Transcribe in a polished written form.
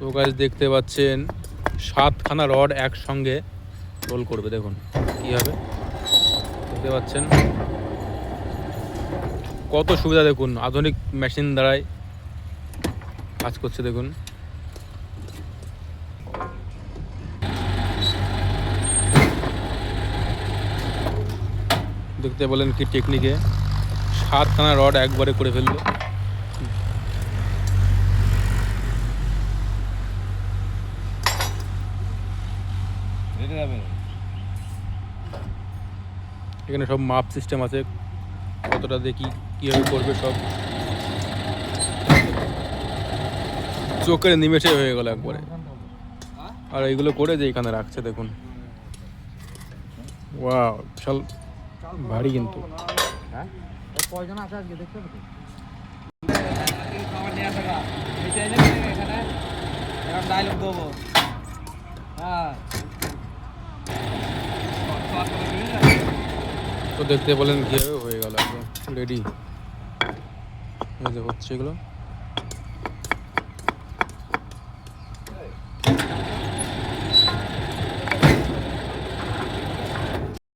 তো গাইস দেখতে পাচ্ছেন 7খানা রড একসঙ্গে রোল করবে। দেখুন কি হবে, দেখতে পাচ্ছেন কত সুবিধা। দেখুন আধুনিক মেশিন দ্বারাই কাজ করছে। দেখুন দেখতে বলেন কি টেকনিকে 7খানা রড একবারে করে ফেললো। এখানে সব মাপ সিস্টেম আছে, কতটা দেখি কীভাবে করবে সব চোখের নিমেষে হয়ে গেল একবারে। আর এইগুলো করে যে এখানে রাখছে দেখুন, ওয়াও বিশাল ভারী কিন্তু। কয়জন আছে আজকে দেখতে পাচ্ছি? ডায়লগ দেবো। হ্যাঁ তো দেখতে বলেন কীভাবে হয়ে গেল একদম রেডি হচ্ছে এগুলো।